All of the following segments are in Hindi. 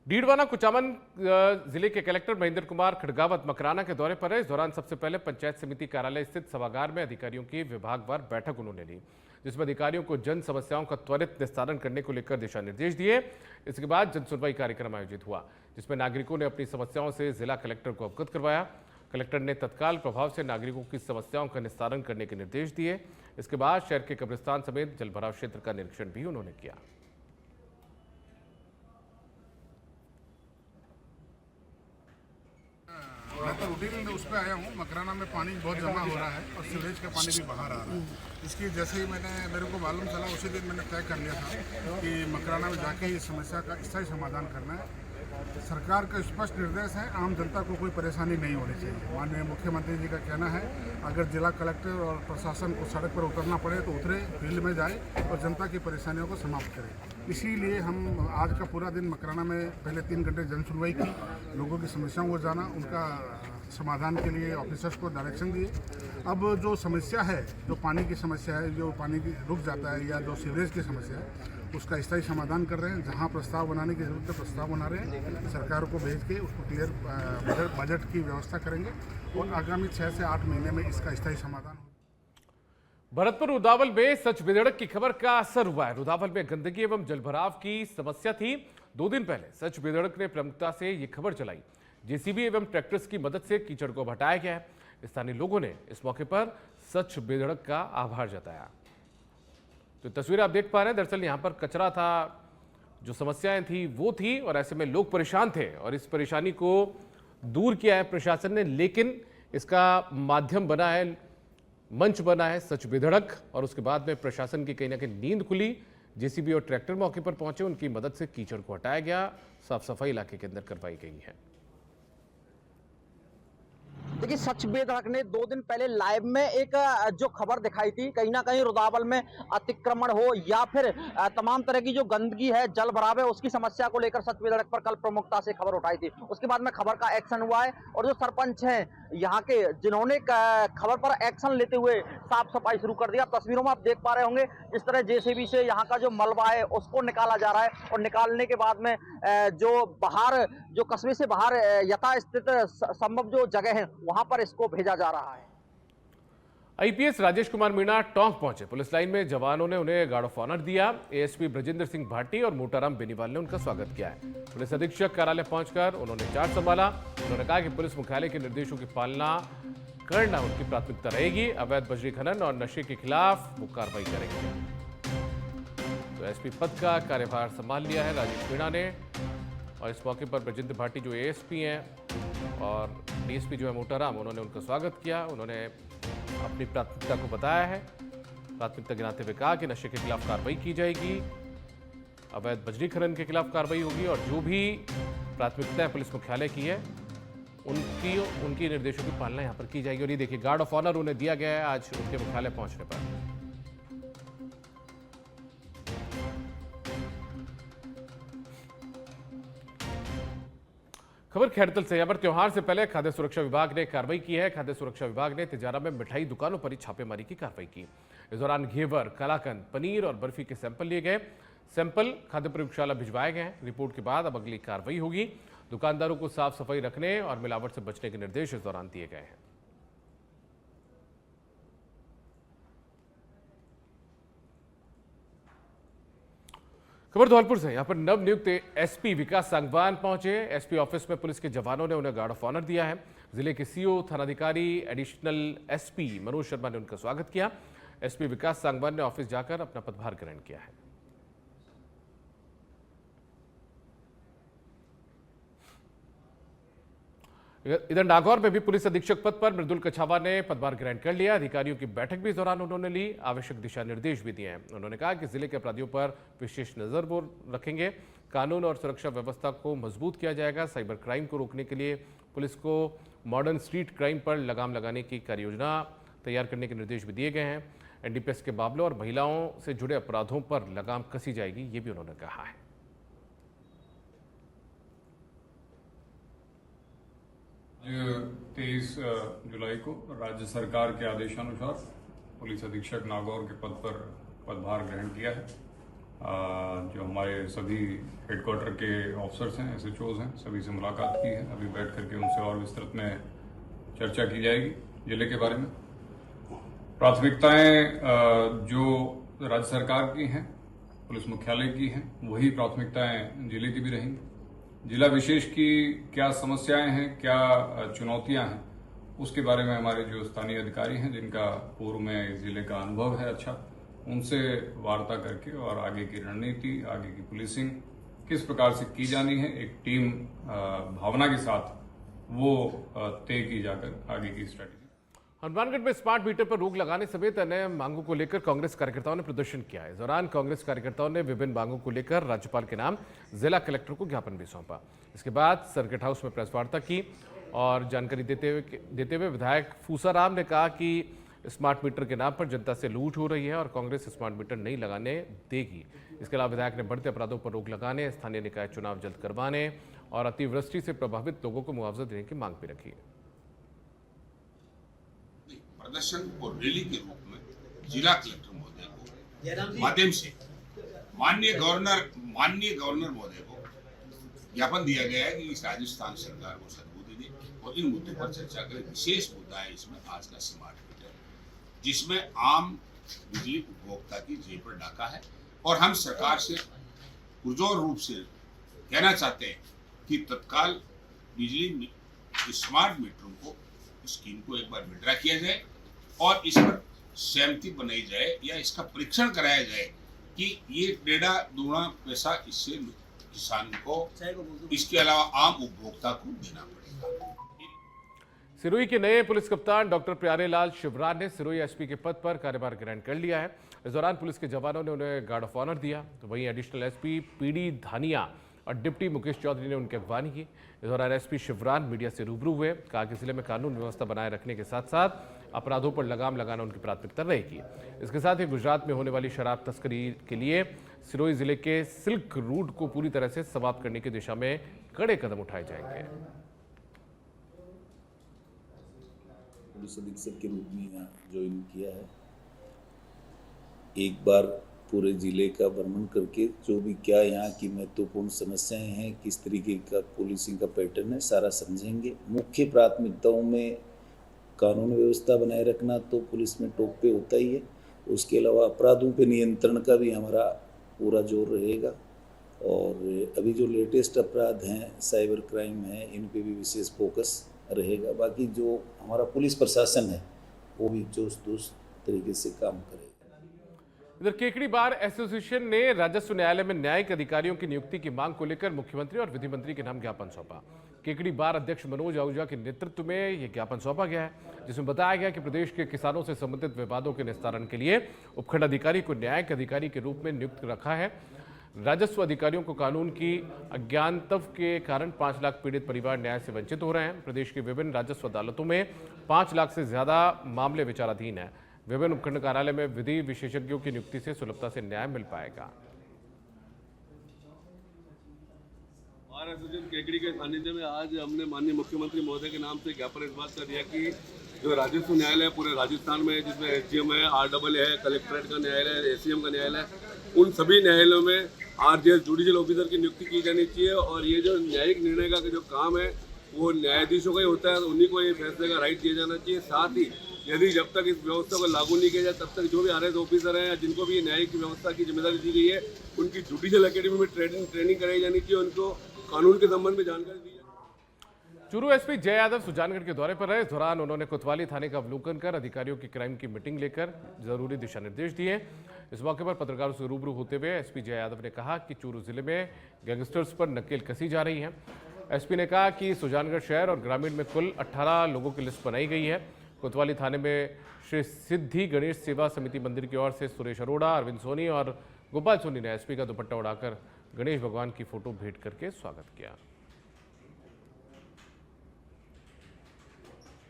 डीडवाना कुचामन जिले के कलेक्टर महेंद्र कुमार खड़गावत मकराना के दौरे पर है। इस दौरान सबसे पहले पंचायत समिति कार्यालय स्थित सभागार में अधिकारियों की विभागवार बैठक उन्होंने ली, जिसमें अधिकारियों को जन समस्याओं का त्वरित निस्तारण करने को लेकर दिशा निर्देश दिए। इसके बाद जन सुनवाई कार्यक्रम आयोजित हुआ, जिसमें नागरिकों ने अपनी समस्याओं से जिला कलेक्टर को अवगत करवाया। कलेक्टर ने तत्काल प्रभाव से नागरिकों की समस्याओं का निस्तारण करने के निर्देश दिए। इसके बाद शहर के कब्रिस्तान समेत जलभराव क्षेत्र का निरीक्षण भी उन्होंने किया। मैं तो रूटीन उस पर आया हूँ। मकराना में पानी बहुत जमा हो रहा है और सीवरेज का पानी भी बाहर आ रहा है। इसकी जैसे ही मेरे को मालूम चला, उसी दिन मैंने तय कर लिया था कि मकराना में जाके इस समस्या का स्थायी समाधान करना है। सरकार का स्पष्ट निर्देश है, आम जनता को कोई परेशानी नहीं होनी चाहिए। माननीय मुख्यमंत्री जी का कहना है, अगर जिला कलेक्टर और प्रशासन को सड़क पर उतरना पड़े तो उतरे, फील्ड में जाए और जनता की परेशानियों को समाप्त करें। इसीलिए हम आज का पूरा दिन मकराना में पहले 3 घंटे जन सुनवाई की, लोगों की समस्याओं को जाना, उनका समाधान के लिए ऑफिसर्स को डायरेक्शन दिए। अब जो समस्या है, जो पानी की समस्या है, जो पानी की रुक जाता है, या जो सीवरेज की समस्या है, उसका स्थायी समाधान कर रहे हैं। जहां प्रस्ताव बनाने की जरूरत है प्रस्ताव बना रहे हैं, सरकार को भेज के उसको क्लियर बजट की व्यवस्था करेंगे और आगामी 6 से 8 महीने में इसका स्थायी समाधान होगा। भरतपुर रुदावल में सच बेधड़क की खबर का असर हुआ है। रुदावल में गंदगी एवं जलभराव की समस्या थी। 2 दिन पहले सच बेधड़क ने प्रमुखता से ये खबर चलाई। जेसीबी एवं ट्रैक्टर्स की मदद से कीचड़ को हटाया गया है। स्थानीय लोगों ने इस मौके पर सच बेधड़क का आभार जताया। तो तस्वीर आप देख पा रहे हैं, दरअसल यहाँ पर कचरा था, जो समस्याएं थी वो थी और ऐसे में लोग परेशान थे और इस परेशानी को दूर किया है प्रशासन ने। लेकिन इसका माध्यम बना है, मंच बना है सच बेधड़क, और उसके बाद में प्रशासन की कहीं ना कहीं नींद खुली। जेसीबी और ट्रैक्टर मौके पर पहुंचे, उनकी मदद से कीचड़ को हटाया गया, साफ सफाई इलाके के अंदर करवाई गई है। देखिए, सच बेधड़क ने 2 दिन पहले लाइव में एक जो खबर दिखाई थी, कहीं ना कहीं रुदावल में अतिक्रमण हो या फिर तमाम तरह की जो गंदगी है, जल भराव है, उसकी समस्या को लेकर सच बेधड़क पर कल प्रमुखता से खबर उठाई थी। उसके बाद में खबर का एक्शन हुआ है और जो सरपंच हैं यहाँ के, जिन्होंने खबर पर एक्शन लेते हुए साफ सफाई शुरू कर दिया। तस्वीरों में आप देख पा रहे होंगे, इस तरह जेसीबी से यहाँ का जो मलबा है उसको निकाला जा रहा है और निकालने के बाद में जो बाहर, जो कस्बे से बाहर यथास्थित संभव जो जगह है, वहां पर इसको भेजा जा रहा है। आईपीएस राजेश कुमार मीणा टोंक पहुंचे। पुलिस लाइन में जवानों ने उन्हें गार्ड ऑफ ऑनर दिया। एएसपी ब्रजेंद्र सिंह भाटी और मोटाराम बेनीवाल ने उनका स्वागत किया है। पुलिस अधीक्षक कार्यालय पहुंचकर उन्होंने चार्ज संभाला। उन्होंने कहा कि पुलिस मुख्यालय के निर्देशों की पालना करना उनकी प्राथमिकता रहेगी। अवैध बजरी खनन और नशे के खिलाफ वो कार्रवाई करेंगे। तो एसपी पद का कार्यभार संभाल लिया है राजेश मीणा ने, और इस मौके पर ब्रजेंद्र भाटी जो एएसपी हैं और डीएसपी जो है मोटाराम, उन्होंने उनका स्वागत किया। उन्होंने अपनी प्राथमिकता को बताया है। प्राथमिकता गिनाते हुए कहा कि नशे के खिलाफ कार्रवाई की जाएगी, अवैध बजरी खनन के खिलाफ कार्रवाई होगी और जो भी प्राथमिकताएं पुलिस मुख्यालय की है उनकी निर्देशों की पालना यहां पर की जाएगी। और ये देखिए, गार्ड ऑफ ऑनर उन्हें दिया गया है आज उनके मुख्यालय पहुंचने पर। खबर खैरतल से, यहाँ पर त्योहार से पहले खाद्य सुरक्षा विभाग ने कार्रवाई की है। खाद्य सुरक्षा विभाग ने तिजारा में मिठाई दुकानों पर ही छापेमारी की कार्रवाई की। इस दौरान घेवर, कलाकंद, पनीर और बर्फी के सैंपल लिए गए। सैंपल खाद्य प्रयोगशाला भिजवाए गए हैं। रिपोर्ट के बाद अब अगली कार्रवाई होगी। दुकानदारों को साफ सफाई रखने और मिलावट से बचने के निर्देश इस दौरान दिए गए हैं। खबर धौलपुर से, यहां पर नवनियुक्त एसपी विकास सांगवान पहुंचे। एसपी ऑफिस में पुलिस के जवानों ने उन्हें गार्ड ऑफ ऑनर दिया है। जिले के सीओ, थानाधिकारी, एडिशनल एसपी मनोज शर्मा ने उनका स्वागत किया। एसपी विकास सांगवान ने ऑफिस जाकर अपना पदभार ग्रहण किया है। इधर नागौर में भी पुलिस अधीक्षक पद पर मृदुल कछावा ने पदभार ग्रहण कर लिया। अधिकारियों की बैठक भी इस दौरान उन्होंने ली, आवश्यक दिशा निर्देश भी दिए हैं। उन्होंने कहा कि जिले के अपराधियों पर विशेष नजर वो रखेंगे। कानून और सुरक्षा व्यवस्था को मजबूत किया जाएगा। साइबर क्राइम को रोकने के लिए पुलिस को मॉडर्न स्ट्रीट क्राइम पर लगाम लगाने की कार्ययोजना तैयार करने के निर्देश भी दिए गए हैं। एनडीपीएस के मामलों और महिलाओं से जुड़े अपराधों पर लगाम कसी जाएगी, ये भी उन्होंने कहा है। 23 जुलाई को राज्य सरकार के आदेशानुसार पुलिस अधीक्षक नागौर के पद पर पदभार ग्रहण किया है। जो हमारे सभी हेडक्वार्टर के ऑफिसर्स हैं, एसएचओज हैं, सभी से मुलाकात की है। अभी बैठ करके उनसे और विस्तृत में चर्चा की जाएगी जिले के बारे में। प्राथमिकताएं जो राज्य सरकार की हैं, पुलिस मुख्यालय की हैं, वही प्राथमिकताएं जिले की भी रहेंगी। जिला विशेष की क्या समस्याएं हैं, क्या चुनौतियां हैं, उसके बारे में हमारे जो स्थानीय अधिकारी हैं, जिनका पूर्व में इस जिले का अनुभव है अच्छा, उनसे वार्ता करके और आगे की रणनीति, आगे की पुलिसिंग किस प्रकार से की जानी है, एक टीम भावना के साथ वो तय की जाकर आगे की स्ट्रेटेजी। हनुमानगढ़ में स्मार्ट मीटर पर रोक लगाने समेत अन्य मांगों को लेकर कांग्रेस कार्यकर्ताओं ने प्रदर्शन किया। इस दौरान कांग्रेस कार्यकर्ताओं ने विभिन्न मांगों को लेकर राज्यपाल के नाम जिला कलेक्टर को ज्ञापन भी सौंपा। इसके बाद सर्किट हाउस में प्रेस वार्ता की और जानकारी देते हुए विधायक फूसाराम ने कहा कि स्मार्ट मीटर के नाम पर जनता से लूट हो रही है और कांग्रेस स्मार्ट मीटर नहीं लगाने देगी। इसके अलावा विधायक ने बढ़ते अपराधों पर रोक लगाने, स्थानीय निकाय चुनाव जल्द करवाने और अतिवृष्टि से प्रभावित लोगों को मुआवजा देने की मांग भी रखी। प्रदर्शन और रैली के रूप में जिला कलेक्टर महोदय को माध्यम से माननीय गवर्नर महोदय को ज्ञापन दिया गया है कि इस राजस्थान सरकार को सद्बुद्धि दे और इन मुद्दों पर चर्चा करें। विशेष मुद्दा है इसमें आज का स्मार्ट मीटर, जिसमें आम बिजली उपभोक्ता की जेब पर डाका है। और हम सरकार से पुरजोर रूप से कहना चाहते हैं कि तत्काल बिजली स्मार्ट मीटरों को स्कीम को एक बार विड्रा किया जाए और इस पर सहमति बनाई जाए या इसका परीक्षण कराया जाए कि ये डेढ़ा दूना पैसा इससे किसान को, इसके अलावा आम उपभोक्ता को देना पड़ेगा। सिरोही के नए पुलिस कप्तान डॉक्टर प्यारेलाल शिवराज ने सिरोही एसपी के पद पर कार्यभार ग्रहण कर लिया है। इस दौरान पुलिस के जवानों ने उन्हें गार्ड ऑफ ऑनर दिया, तो वहीं एडिशनल एसपी पीडी धानिया और डिप्टी मुकेश चौधरी ने उनकी अगवानी की। इस दौरान एसपी शिवराज मीडिया से रूबरू हुए, कहा कि जिले में कानून व्यवस्था बनाए रखने के साथ साथ अपराधों पर लगाम लगाना उनकी प्राथमिकता रहेगी। इसके साथ ही गुजरात में होने वाली शराब तस्करी के लिए सिरोही जिले के सिल्क रूट को पूरी तरह से समाप्त करने की दिशा में कड़े कदम उठाए जाएंगे। पुलिस अधीक्षक के रूप में यहाँ ज्वाइन किया है। एक बार पूरे ज़िले का भ्रमण करके जो भी क्या यहाँ की महत्वपूर्ण समस्याएं हैं, किस तरीके का पुलिसिंग का पैटर्न है, सारा समझेंगे। मुख्य प्राथमिकताओं में कानून व्यवस्था बनाए रखना तो पुलिस में टॉप पे होता ही है। उसके अलावा अपराधों पे नियंत्रण का भी हमारा पूरा जोर रहेगा और अभी जो लेटेस्ट अपराध हैं, साइबर क्राइम है, इन पे भी विशेष फोकस रहेगा। बाकी जो हमारा पुलिस प्रशासन है वो भी जोश तरीके से काम करेगा। इधर केकड़ी बार एसोसिएशन ने राजस्व न्यायालय में न्यायिक अधिकारियों की नियुक्ति की मांग को लेकर मुख्यमंत्री और विधि मंत्री के नाम ज्ञापन सौंपा। केकड़ी बार अध्यक्ष मनोज आहूजा के नेतृत्व में यह ज्ञापन सौंपा गया है, जिसमें बताया गया कि प्रदेश के किसानों से संबंधित विवादों के निस्तारण के लिए उपखंड अधिकारी को न्यायिक अधिकारी के रूप में नियुक्त रखा है। राजस्व अधिकारियों को कानून की अज्ञानतव के कारण 5 लाख पीड़ित परिवार न्याय से वंचित हो रहे हैं। प्रदेश की विभिन्न राजस्व अदालतों में 5 लाख से ज्यादा मामले विचाराधीन हैं। विभिन्न उपखंड कार्यालय में विधि विशेषज्ञों की नियुक्ति से सुलभता से न्याय मिल पाएगा। बार एसोसिएशन केकड़ी के सानिध्य में आज हमने माननीय मुख्यमंत्री महोदय के नाम से ज्ञापन इस बात का दिया कि जो राजस्व न्यायालय है पूरे राजस्थान में, जिसमें एसडीएम है, आरडब्ल्यू है, कलेक्ट्रेट का न्यायालय है, एसीएम का न्यायालय है, उन सभी न्यायालयों में आरजेएस जुडिशियल ऑफिसर की नियुक्ति की जानी चाहिए। और ये जो न्यायिक निर्णय का जो काम है वो न्यायाधीशों का ही होता है, उन्हीं को ये फैसले का राइट दिया जाना चाहिए। साथ ही यदि जब तक इस व्यवस्था को लागू नहीं किया जाए तब तक जो भी आरएस ऑफिसर हैं या जिनको भी न्यायिक व्यवस्था की जिम्मेदारी दी गई है, उनकी जुडिशियल एकेडमी में ट्रेनिंग कराई जानी चाहिए, उनको कानून के संबंध में जानकारी दी जाए। चूरू एसपी जय यादव सुजानगढ़ के दौरे पर रहे। इस दौरान उन्होंने कोतवाली थाने का अवलोकन कर अधिकारियों की क्राइम की मीटिंग लेकर जरूरी दिशा निर्देश दिए। इस मौके पर पत्रकारों से रूबरू होते हुए एसपी जय यादव ने कहा कि चूरू जिले में गैंगस्टर्स पर नकेल कसी जा रही है। एसपी ने कहा कि सुजानगढ़ शहर और ग्रामीण में कुल 18 लोगों की लिस्ट बनाई गई है। कोतवाली थाने में श्री सिद्धि गणेश सेवा समिति मंदिर की ओर से सुरेश अरोड़ा, अरविंद सोनी और गोपाल सोनी ने एसपी का दुपट्टा उड़ाकर गणेश भगवान की फोटो भेंट करके स्वागत किया।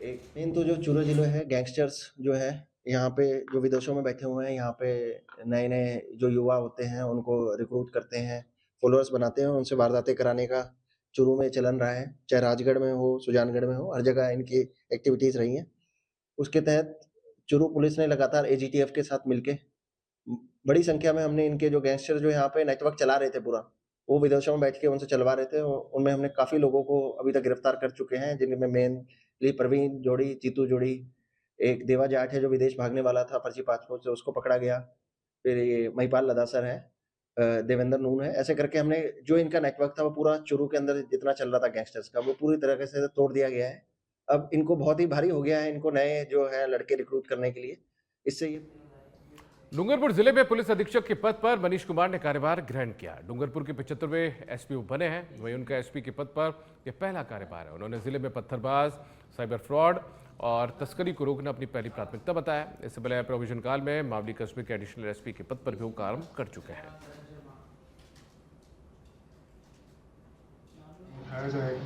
एक मेन तो जो चूरू जिले है, गैंगस्टर्स जो है यहाँ पे जो विदेशों में बैठे हुए हैं, यहाँ पे नए नए जो युवा होते हैं उनको रिक्रूट करते हैं, फॉलोअर्स बनाते हैं, उनसे वारदातें कराने का चूरू में चलन रहा है। चाहे राजगढ़ में हो, सुजानगढ़ में हो, हर जगह इनकी एक्टिविटीज रही हैं। उसके तहत चूरू पुलिस ने लगातार एजीटीएफ के साथ मिलके बड़ी संख्या में हमने इनके जो गैंगस्टर जो यहाँ पे नेटवर्क चला रहे थे पूरा, वो विदेशों में बैठ के उनसे चलवा रहे थे। उनमें हमने काफ़ी लोगों को अभी तक गिरफ्तार कर चुके हैं, जिनमें मेनली प्रवीण जोड़ी, जीतू जोड़ी, एक देवा जाट है जो विदेश भागने वाला था फर्जी पासपोर्ट से, उसको पकड़ा गया। फिर ये महिपाल लदासर है, देवेंद्र नून है। ऐसे करके हमने जो इनका नेटवर्क था वो पूरा चुरू के अंदर जितना चल रहा था गैंगस्टर्स का, वो पूरी तरीके से तोड़ दिया गया है। अब इनको बहुत ही भारी हो गया है इनको नए जो है लड़के रिक्रूट करने के लिए। इससे ये डूंगरपुर जिले में पुलिस अधीक्षक के पद पर मनीष कुमार ने कार्यभार ग्रहण किया। डूंगरपुर के 75वें एसपी बने हैं, वहीं उनका एसपी के पद पर यह पहला कार्यभार है। उन्होंने जिले में पत्थरबाज, साइबर फ्रॉड और तस्करी को रोकना अपनी पहली प्राथमिकता बताया। इससे पहले प्रोविजन काल में मावली कस्बे के एडिशनल एसपी के पद पर भी वो काम कर चुके हैं। उठाया जाएगा,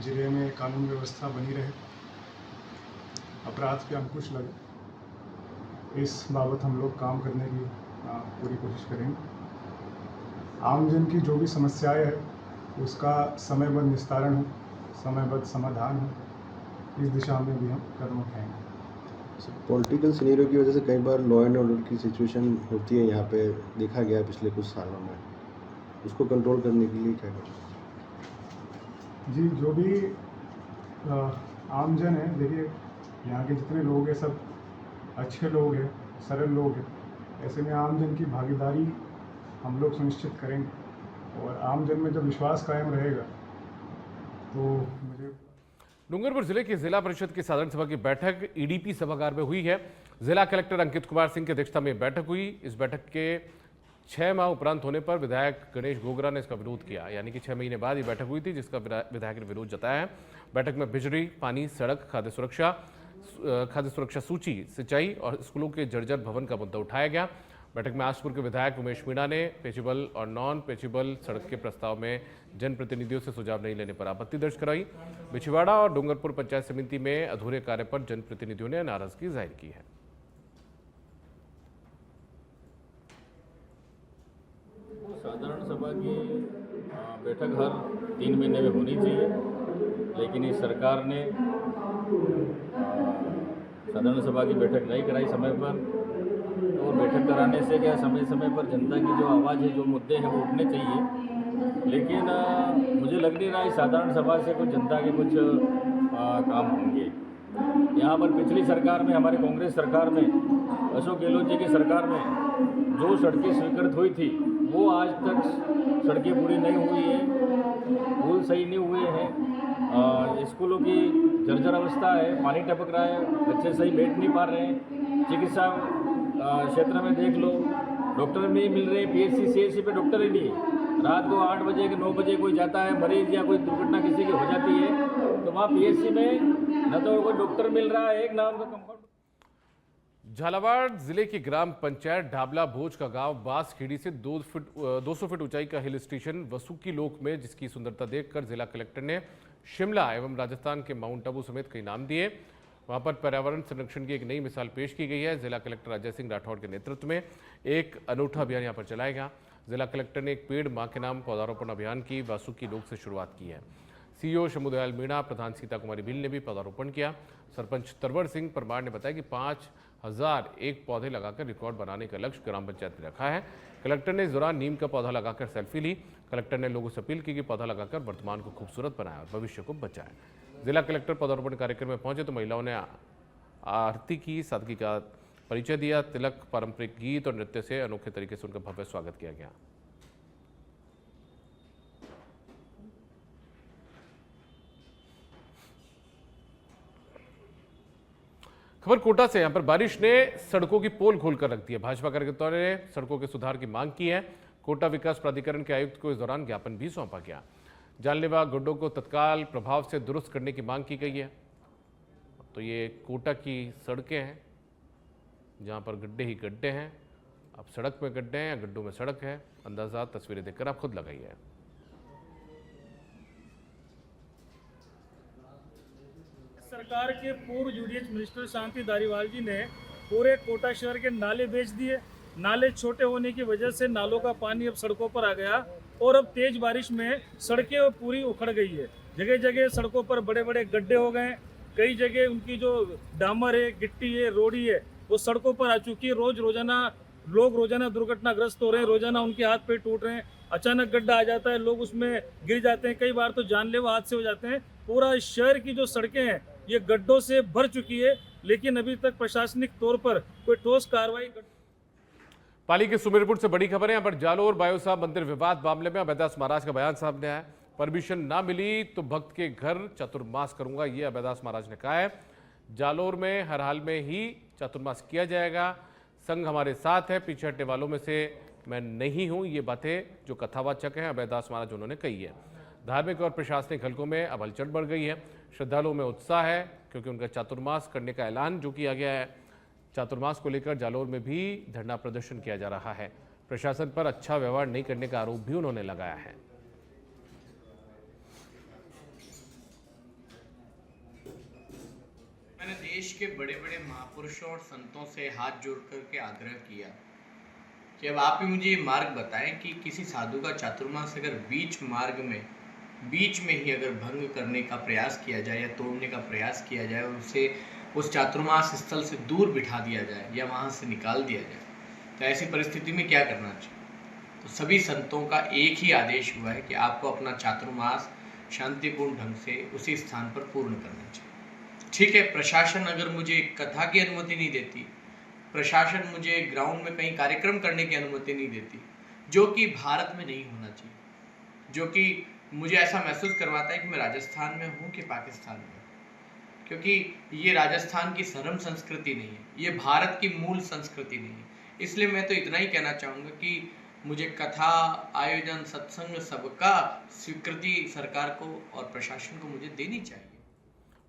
जिले में कानून व्यवस्था बनी रहे, अपराध पे अंकुश लगे, इस बाबत हम लोग काम करने की पूरी कोशिश करेंगे। आमजन की जो भी समस्याएं है उसका समयबद्ध निस्तारण हो, समयबद्ध समाधान हो, इस दिशा में भी हम कदम उठाएंगे। पॉलिटिकल सिनेरियो की वजह से कई बार लॉ एंड ऑर्डर की सिचुएशन होती है, यहाँ पे देखा गया पिछले कुछ सालों में, उसको कंट्रोल करने के लिए क्या करें? जी, जो भी आमजन है, देखिए यहाँ के जितने लोग हैं सब अच्छे लोग हैं, सरल लोग हैं। ऐसे में आमजन की भागीदारी हम लोग सुनिश्चित करेंगे और आमजन में जब विश्वास कायम रहेगा तो मुझे। डूंगरपुर जिले की जिला परिषद की साधारण सभा की बैठक ईडीपी सभागार में हुई है। जिला कलेक्टर अंकित कुमार सिंह की अध्यक्षता में बैठक हुई। इस बैठक के 6 माह उपरांत होने पर विधायक गणेश गोगरा ने इसका विरोध किया, यानी कि 6 महीने बाद ये बैठक हुई थी, जिसका विधायक ने विरोध जताया है। बैठक में बिजली, पानी, सड़क, खाद्य सुरक्षा सूची, सिंचाई और स्कूलों के जर्जर भवन का मुद्दा उठाया गया। बैठक में आसपुर के विधायक उमेश मीणा ने पेचेबल और नॉन पेचेबल सड़क के प्रस्ताव में जनप्रतिनिधियों से सुझाव नहीं लेने पर आपत्ति दर्ज कराई। बिछवाड़ा और डूंगरपुर पंचायत समिति में अधूरे कार्य पर जनप्रतिनिधियों ने नाराजगी जाहिर की है। साधारण सभा की बैठक हर 3 महीने में होनी चाहिए, लेकिन इस सरकार ने साधारण सभा की बैठक नहीं कराई समय पर, और बैठक कराने से क्या समय समय पर जनता की जो आवाज़ है, जो मुद्दे हैं वो उठने चाहिए, लेकिन मुझे लग नहीं रहा है साधारण सभा से कुछ जनता के कुछ काम होंगे। यहाँ पर पिछली सरकार में, हमारी कांग्रेस सरकार में, अशोक गहलोत जी की सरकार में जो सड़कें स्वीकृत हुई थी वो आज तक सड़कें पूरी नहीं हुई है, पुल सही नहीं हुए हैं, स्कूलों की जर्जर अवस्था है, पानी टपक रहा है, बच्चे सही बैठ नहीं पा रहे हैं, चिकित्सा क्षेत्र में देख लो, डॉक्टर नहीं मिल रहे, पीएचसी सीएचसी पे डॉक्टर ही नहीं है। रात को 8 बजे के 9 बजे कोई जाता है मरीज या कोई दुर्घटना किसी की हो जाती है तो वहाँ पीएचसी में न तो कोई डॉक्टर मिल रहा है, एक ना उनका कंपाउंड। झालावाड़ जिले की ग्राम पंचायत ढाबला भोज का गांव बांसखेड़ी से 200 फीट ऊंचाई का हिल स्टेशन वसुकी लोक में, जिसकी सुंदरता देखकर जिला कलेक्टर ने शिमला एवं राजस्थान के माउंट आबू समेत कई नाम दिए। वहां पर पर्यावरण संरक्षण की एक नई मिसाल पेश की गई है। जिला कलेक्टर अजय सिंह राठौड़ के नेतृत्व में एक अनूठा अभियान यहां पर चलाया गया। जिला कलेक्टर ने एक पेड़ मां के नाम पौधारोपण अभियान की वासुकी लोक से शुरुआत की है। सीईओ शमुदयाल मीणा, प्रधान सीता कुमारी भील ने भी पौधारोपण किया। सरपंच तरवर सिंह परमार ने बताया कि 5001 पौधे लगाकर रिकॉर्ड बनाने का लक्ष्य ग्राम पंचायत ने रखा है। कलेक्टर ने इस दौरान नीम का पौधा लगाकर सेल्फी ली। कलेक्टर ने लोगों से अपील की कि पौधा लगाकर वर्तमान को खूबसूरत बनाए और भविष्य को बचाए। जिला कलेक्टर पौधारोपण कार्यक्रम में पहुंचे तो महिलाओं ने आरती की, सादगी का परिचय दिया। तिलक, पारंपरिक गीत और नृत्य से अनोखे तरीके से उनका भव्य स्वागत किया गया। खबर कोटा से, यहां पर बारिश ने सड़कों की पोल खोलकर रख दी है। भाजपा कार्यकर्ताओं ने सड़कों के सुधार की मांग की है। कोटा विकास प्राधिकरण के आयुक्त को इस दौरान ज्ञापन भी सौंपा गया। जानलेवा गड्ढों को तत्काल प्रभाव से दुरुस्त करने की मांग की गई है। तो ये कोटा की सड़कें हैं जहां पर गड्ढे ही गड्ढे हैं। अब सड़क में गड्ढे हैं या गड्ढों में सड़क है, अंदाजा तस्वीरें देखकर आप खुद लगाइए। सरकार के पूर्व यूडीएच मिनिस्टर शांति धारीवाल जी ने पूरे कोटा शहर के नाले बेच दिए। नाले छोटे होने की वजह से नालों का पानी अब सड़कों पर आ गया और अब तेज बारिश में सड़कें पूरी उखड़ गई है। जगह जगह सड़कों पर बड़े बड़े गड्ढे हो गए। कई जगह उनकी जो डामर है, गिट्टी है, रोड़ी है, वो सड़कों पर आ चुकी है। रोजाना लोग रोजाना दुर्घटनाग्रस्त हो रहे हैं, रोजाना उनके हाथ पैर टूट रहे हैं, अचानक गड्ढा आ जाता है, लोग उसमें गिर जाते हैं, कई बार तो जानलेवा हादसे हो जाते हैं। पूरा शहर की जो सड़कें हैं ये गड्ढों से भर चुकी है, लेकिन अभी तक प्रशासनिक तौर पर कोई ठोस कार्रवाई। पाली के सुमेरपुर से बड़ी खबर है। यहाँ पर जालोर बायो साहब मंदिर विवाद मामले में अभयदास महाराज का बयान सामने आया। परमिशन ना मिली तो भक्त के घर चतुर्मास करूंगा, ये अभयदास महाराज ने कहा है। जालोर में हर हाल में ही चतुर्मास किया जाएगा, संघ हमारे साथ है, पीछे हटने वालों में से मैं नहीं हूं। ये बातें जो कथावाचक हैं अभयदास महाराज उन्होंने कही है। धार्मिक और प्रशासनिक हलकों में अब हलचल बढ़ गई है। श्रद्धालुओं में उत्साह है क्योंकि उनका चातुर्मास करने का ऐलान जो किया गया है। चातुर्मास को लेकर जालोर में भी धरना प्रदर्शन किया जा रहा है। प्रशासन पर अच्छा व्यवहार नहीं करने का आरोप भी उन्होंने लगाया है। मैंने देश के बड़े बड़े महापुरुषों और संतों से हाथ जोड़ करके आग्रह किया कि अब आप ही मुझे ये मार्ग बताएं कि किसी साधु का चातुर्मास अगर बीच मार्ग में बीच में ही अगर भंग करने का प्रयास किया जाए या तोड़ने का प्रयास किया जाए और उसे उस चातुर्मास स्थल से दूर बिठा दिया जाए या वहाँ से निकाल दिया जाए, तो ऐसी परिस्थिति में क्या करना चाहिए। तो सभी संतों का एक ही आदेश हुआ है कि आपको अपना चातुर्मास शांतिपूर्ण ढंग से उसी स्थान पर पूर्ण करना चाहिए। ठीक है, प्रशासन अगर मुझे कथा की अनुमति नहीं देती, प्रशासन मुझे ग्राउंड में कहीं कार्यक्रम करने की अनुमति नहीं देती, जो कि भारत में नहीं होना चाहिए, जो कि मुझे ऐसा महसूस करवाता है कि मैं राजस्थान में हूँ कि पाकिस्तान में, क्योंकि ये राजस्थान की शर्म संस्कृति नहीं है, ये भारत की मूल संस्कृति नहीं है। इसलिए मैं तो इतना ही कहना चाहूँगा कि मुझे कथा आयोजन सत्संग सबका स्वीकृति सरकार को और प्रशासन को मुझे देनी चाहिए।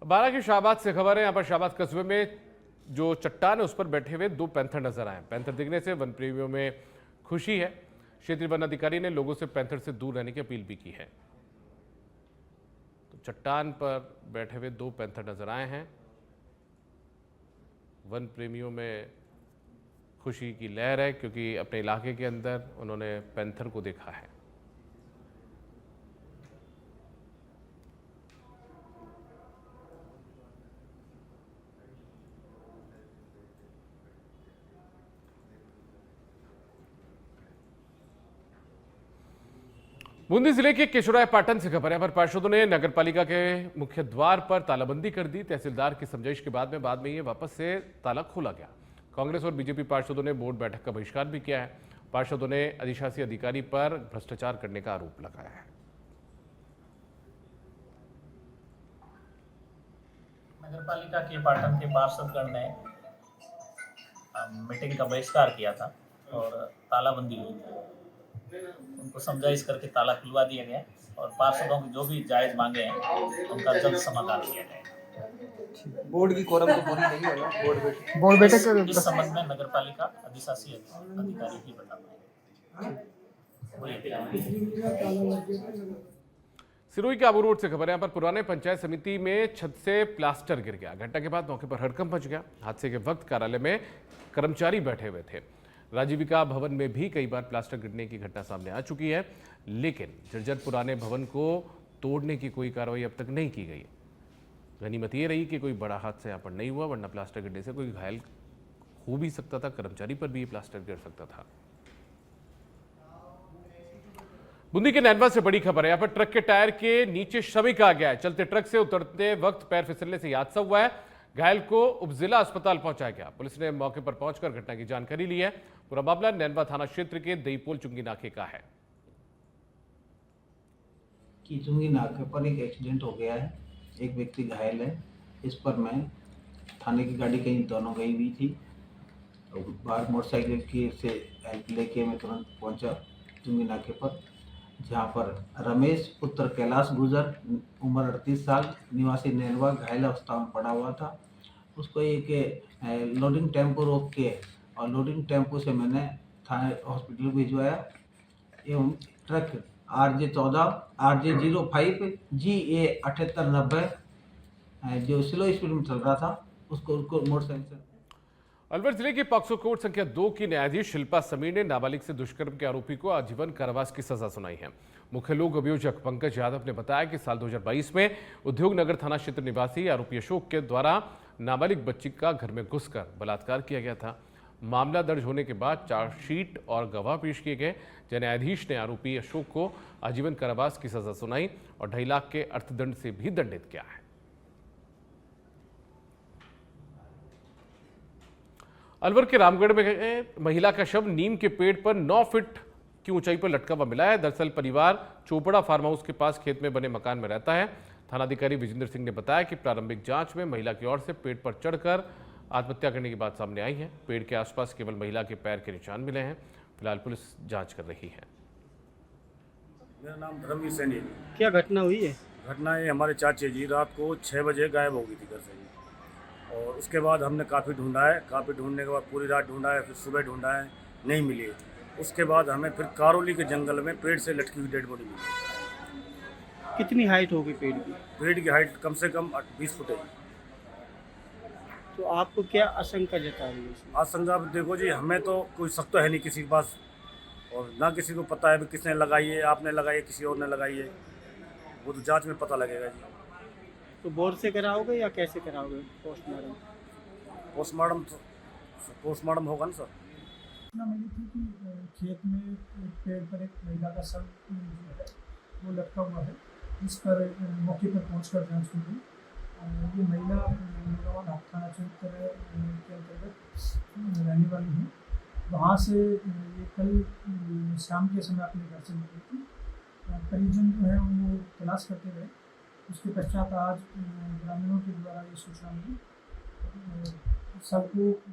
बारां के शाहबाद से खबर है। यहाँ पर शाहबाद कस्बे में जो चट्टान है उस पर बैठे हुए 2 पैंथर नजर आए। पैंथर दिखने से वन प्रेमियों में खुशी है। क्षेत्रीय वन अधिकारी ने लोगों से पैंथर से दूर रहने की अपील भी की है। तो चट्टान पर बैठे हुए 2 पैंथर नजर आए हैं। वन प्रेमियों में खुशी की लहर है क्योंकि अपने इलाके के अंदर उन्होंने पैंथर को देखा है। बूंदी जिले के केशोराय पाटन से खबर है पर पार्षदों ने नगर पालिका के मुख्य द्वार पर तालाबंदी कर दी। तहसीलदार की समझाइश के बाद में ये वापस से ताला खोला गया। कांग्रेस और बीजेपी पार्षदों ने बोर्ड बैठक का बहिष्कार भी किया है। पार्षदों ने अधिशासी अधिकारी पर भ्रष्टाचार करने का आरोप लगाया है। नगर पालिका के पाटन के पार्षदगण ने मीटिंग का बहिष्कार किया था और तालाबंदी हुई थी। उनको समझाइश करके ताला खुलवा दिया गया और पार्षदों की जो भी जायज मांगे हैं उनका जल्द समाधान किया जाएगा। बोर्ड की कोरम तो पूरी नहीं होगा। बोर्ड बैठक इस संबंध में नगर पालिका अधिशासी अधिकारी ही बता पाएंगे। सिरोही के आबू रोड से खबर है। यहाँ पर पुराने पंचायत समिति में छत से प्लास्टर गिर गया। घटना के बाद मौके पर हड़कंप मच गया। हादसे के वक्त कार्यालय में कर्मचारी बैठे हुए थे। राजीविका भवन में भी कई बार प्लास्टर गिरने की घटना सामने आ चुकी है, लेकिन जर्जर पुराने भवन को तोड़ने की कोई कार्रवाई अब तक नहीं की गई। गनीमत ये रही कि कोई बड़ा हादसा यहाँ पर नहीं हुआ, वरना प्लास्टर गिरने से कोई घायल हो भी सकता था, कर्मचारी पर भी ये प्लास्टर गिर सकता था। बूंदी के नैनवा से बड़ी खबर है। यहाँ पर ट्रक के टायर के नीचे श्रमिक आ गया है। चलते ट्रक से उतरते वक्त पैर फिसलने से हादसा हुआ है। घायल को उपजिला अस्पताल पहुंचाया गया। पुलिस ने मौके पर पहुंचकर घटना की जानकारी ली है। पूरा मामला नैनवा थाना क्षेत्र के दईपोल चुंगी नाके का है। कि चुंगी नाके पर एक एक्सीडेंट हो गया है, एक व्यक्ति घायल है। इस पर मैं थाने की गाड़ी कहीं दोनों गई हुई थी। बाहर मोटरसाइकिल की से हेल्प लेके मैं तुरंत पहुंचा चुंगी नाके पर, जहां पर रमेश पुत्र कैलाश गुजर उम्र 38 साल निवासी नैनवा घायल अवस्था में पड़ा हुआ था। उसको एक लोडिंग टेम्पो रोक के और लोडिंग टेम्पो से मैंने थाने हॉस्पिटल भिजवाया एवं ट्रक RJ14 RJ05 GA 7890 जो स्लो स्पीड में चल रहा था उसको मोटरसाइकिल से। अलवर जिले की पॉक्सो कोर्ट संख्या 2 की न्यायाधीश शिल्पा समीर ने नाबालिग से दुष्कर्म के आरोपी को आजीवन कारावास की सजा सुनाई है। मुख्य लोक अभियोजक पंकज यादव ने बताया कि साल 2022 में उद्योग नगर थाना क्षेत्र निवासी आरोपी अशोक के द्वारा नाबालिग बच्ची का घर में घुसकर बलात्कार किया गया था। मामला दर्ज होने के बाद चार्जशीट और गवाह पेश किए गए, जिन्हें न्यायाधीश ने आरोपी अशोक को आजीवन कारावास की सजा सुनाई और 2.5 लाख के अर्थदंड से भी दंडित किया है। अलवर के रामगढ़ में महिला का शव नीम के पेड़ पर 9 फीट की ऊंचाई पर लटका हुआ मिला है। दरअसल परिवार चोपड़ा फार्म हाउस के पास खेत में बने मकान में रहता है। थानाधिकारी विजेंद्र सिंह ने बताया कि प्रारंभिक जांच में महिला की ओर से पेड़ पर चढ़कर आत्महत्या करने की बात सामने आई है। पेड़ के आसपास केवल महिला के पैर के निशान मिले हैं। फिलहाल पुलिस जांच कर रही है। मेरा नाम धर्मवीर सैनी है। क्या घटना हुई है? घटना है हमारे चाचे जी रात को 6 बजे गायब हो गई थी घर से जी, और उसके बाद हमने काफ़ी ढूंढा है। काफ़ी ढूंढने के बाद पूरी रात ढूंढा है, फिर सुबह ढूंढा है, नहीं मिली। उसके बाद हमें फिर कारोली के जंगल में पेड़ से लटकी हुई डेड बॉडी मिली। कितनी हाइट होगी पेड़ की? पेड़ की हाइट कम से कम 20 फुट है। तो आपको क्या आशंका जता रही है? आशंका देखो जी, हमें तो कोई शक तो है नहीं किसी के पास, और ना किसी को पता है भी किसने लगाई है, आपने लगाई है, किसी और ने लगाई है, वो तो जांच में पता लगेगा जी। तो बोर्ड से कराओगे या कैसे कराओगे पोस्टमार्टम? पोस्टमार्टम होगा ना सर। मिली थी कि खेत में एक पेड़ पर एक महिला का शव जो है वो लटका हुआ है, जिस पर मौके पर पहुंचकर जांच की गई। ये महिला मुरादाबाद थाना क्षेत्र के अंतर्गत रहने वाली है। वहाँ से ये कल शाम के समय अपने घर से निकली थी। परिजन जो है वो तलाश करते रहे। उसके पश्चात आज ग्रामीणों के द्वारा ये सूचना मिली। सबको